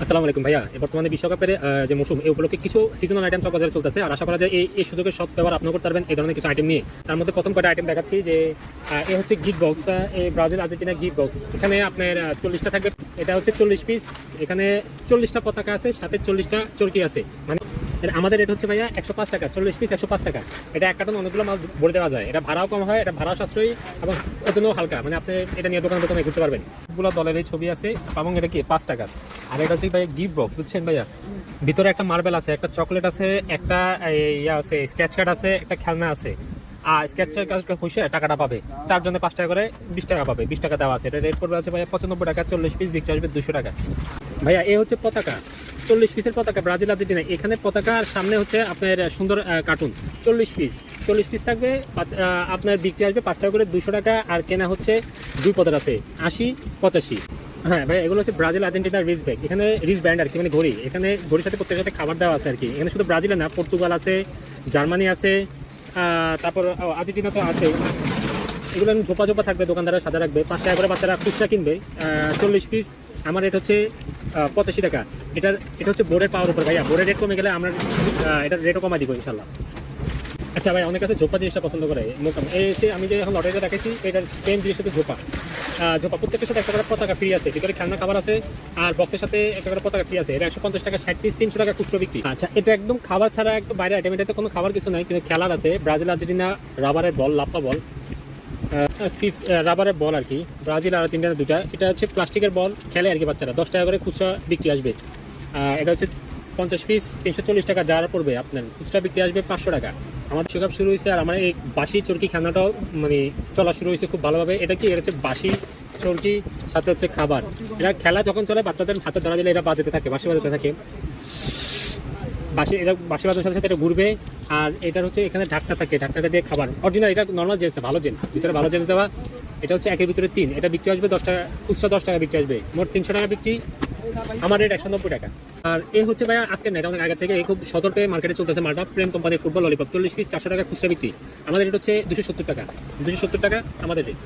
আসসালামু আলাইকুম ভাইয়া। বর্তমানে বিশ্বকাপের যে মৌসুম এই উপলক্ষে কিছু সিজনাল আইটেম সব বাজারে চলতেছে, আর আশা করা যায় এই সুযোগের সদ্ব্যবহার আপনিও করতে পারবেন এই ধরনের কিছু আইটেম নিয়ে। তার মধ্যে প্রথম কয়টা আইটেম দেখাচ্ছি যে এ হচ্ছে গিফট বক্স, এই ব্রাজিল আর্জেন্টিনা গিফট বক্স। এখানে আপনার 40টা থাকবে, এটা হচ্ছে 40 পিস। এখানে 40টা পতাকা আছে, সাথে 40টা চরকি আছে। মানে আমাদের এটা হচ্ছে ভাইয়া 105 টাকা, 40 পিস 105 টাকা। এটা এক কার্টন অনেকগুলো মাল ভরে দেওয়া যায়, এটা ভাড়াও কম হয়, এটা ভাড়াও সাশ্রয়ী এবং ওজনও হালকা। মানে আপনি এটা নিয়ে দোকানে দোকানে ঘুরতে পারবেন। সবগুলো দলের এই ছবি আছে এবং এটা কি 5 টাকা। আর এটা হচ্ছে ভাই গিফট বক্স, বুঝছেন ভাইয়া। ভিতরে একটা মার্বেল আছে, একটা চকলেট আছে, একটা ইয়া আছে, স্কেচ কার্ড আছে, একটা খেলনা আছে। আর স্কেচ কার্ড খুশি টাকাটা পাবে, 4 জনে 5 টাকা করে 20 টাকা পাবে, 20 টাকা দেওয়া আছে। এটা রেট পড়বে আছে ভাইয়া 95 টাকা, 40 পিস বিক্রি আসবে 200 টাকা। ভাইয়া এ হচ্ছে পতাকা, 40 পিসের পতাকা ব্রাজিল আর্জেন্টিনা। এখানে পতাকার সামনে হচ্ছে আপনার সুন্দর কার্টুন। 40 পিস থাকবে, আপনার বিক্রি আসবে 5 টাকা করে, 200 টাকা। আর কেনা হচ্ছে 2 পদের আছে 80 85। হ্যাঁ ভাই, এগুলো হচ্ছে ব্রাজিল আর্জেন্টিনার রিচ ব্যাগ। এখানে রিচ ব্যান্ড আর কি, মানে ঘড়ি। এখানে ঘড়ির সাথে প্রত্যেকের সাথে খাবার দেওয়া আছে আর কি। এখানে শুধু ব্রাজিলে না, পর্তুগাল আছে, জার্মানি আছে, তারপর আর্জেন্টিনা তো আছে। এগুলো ঝোপা ঝোপা থাকবে, দোকানদাররা সাজা রাখবে। 5 টাকা করে বাচ্চারা খুচরা কিনবে। 40 পিস আমার রেট হচ্ছে 85 টাকা। এটা হচ্ছে বোর্ডের পাওয়ার উপর ভাইয়া, বোর্ডের রেট কমে গেলে আমরা এটার রেটও কমাই দিব ইনশাল্লাহ। আচ্ছা ভাই, অনেক কাছে ঝোপা জিনিসটা পছন্দ করে। মোটাম আমি যে এখন লটারিতে রাখেছি, এটার সেম জিনিস হচ্ছে ঝোপা। ঝোপা প্রত্যেকের সাথে একটা করে পতাকা ফ্রি আছে, ভিতরে খেলনা খাবার আছে, আর বক্সের সাথে একটা করে পতাকা ফ্রি আছে। এটা 150 টাকা 60 পিস, 300 টাকা খুচরো বিক্রি। আচ্ছা, এটা একদম খাবার ছাড়া একদম বাইরে আইটেম। এটাতে কোনো খাবার কিছু নাই, কিন্তু খেলার আছে। ব্রাজিল আর্জেন্টিনা রাবারের বল, লাপ্পা বল, রাবারের বল আর কি, ব্রাজিল আর আর্জেন্টিনা দুটা। এটা হচ্ছে প্লাস্টিকের বল, খেলে আর কি বাচ্চারা। 10 টাকা করে খুচরা বিক্রি আসবে। এটা হচ্ছে 50 পিস 340 টাকা, যারা পড়বে আপনার খুচরা বিক্রি আসবে 500 টাকা। আমাদের বিশ্বকাপ শুরু হয়েছে, আর আমার এই বাসি চরকি খেলনাটাও মানে চলা শুরু হয়েছে খুব ভালোভাবে। এটা কি, এটা হচ্ছে বাসি চরকি, সাথে হচ্ছে খাবার। এটা খেলা যখন চলে, বাচ্চাদের হাতে ধরা দিলে এটা বাজাতে থাকে, বাসি বাজাতে থাকে। এটা বাসি বাজার সাথে সাথে এটা ঘুরবে। আর এটার হচ্ছে এখানে ঢাকনা থাকে, ঢাকনাটা দিয়ে খাবার। অরিজিনাল এটা নর্মাল জেমস, ভালো জেমস, ভিতরে ভালো জেমস দেওয়া। এটা হচ্ছে একের ভিতরে 3। এটা বিক্রি আসবে 10 টাকা, খুচরা 10 টাকা বিক্রি আসবে। মোট 300 টাকা বিক্রি, আমার রেট 190 টাকা। আর এ হচ্ছে ভাই আজকের না, এটা অনেক আগে থেকে খুব সতর্কে মার্কেটে চলতেছে মালটা। প্রেম কোম্পানির ফুটবল ললিপপ, 40 পিস 400 টাকা খুচরা বিক্রি। আমাদের রেট হচ্ছে 270 টাকা, 270 টাকা আমাদের রেট।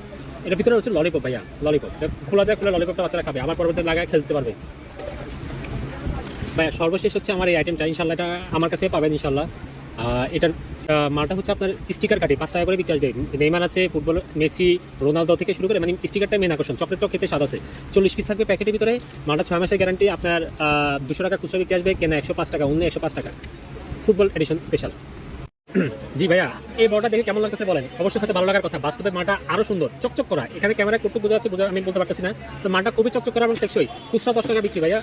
এটার ভিতরে হচ্ছে ললিপপ ভাইয়া, ললিপপ খোলা যায়, খোলা ললিপপটা বাচ্চারা খাবে, আমার পরবর্তী লাগায় খেলতে পারবে। ভাই সর্বশেষ হচ্ছে আমার এই আইটেমটা, ইনশাল্লাহ এটা আমার কাছে পাবেন ইনশাল্লাহ। এটার মালটা হচ্ছে আপনার স্টিকার কাটি, 5 টাকা করে বিক্রি আসবে। নেইমার আছে, ফুটবল মেসি, রোনালদো থেকে শুরু করে, মানে স্টিকারটা মেন আকর্ষণ। চকলেটটাও খেতে স্বাদ আছে। 40 পিস থাকবে প্যাকেটের ভিতরে। মালটা 6 মাসের গ্যারান্টি। আপনার 200 টাকা খুচরা বিক্রি আসবে, কেনা 105 টাকা, অন্য 105 টাকা। Football addition special. জি ভাইয়া, এই বড়টা দেখে কেমন লাগতেছে বলেন? অবশ্যই হয়তো ভালো লাগার কথা। বাস্তবে মালটা আরো সুন্দর, চকচক করা। এখানে ক্যামেরা কতটুকু বোঝা যাচ্ছে আমি বলতে পারতেছি না। তো মালটা খুবই চকচক করা এবং টেকসই। খুচরা 10 টাকা বিক্রি ভাইয়া।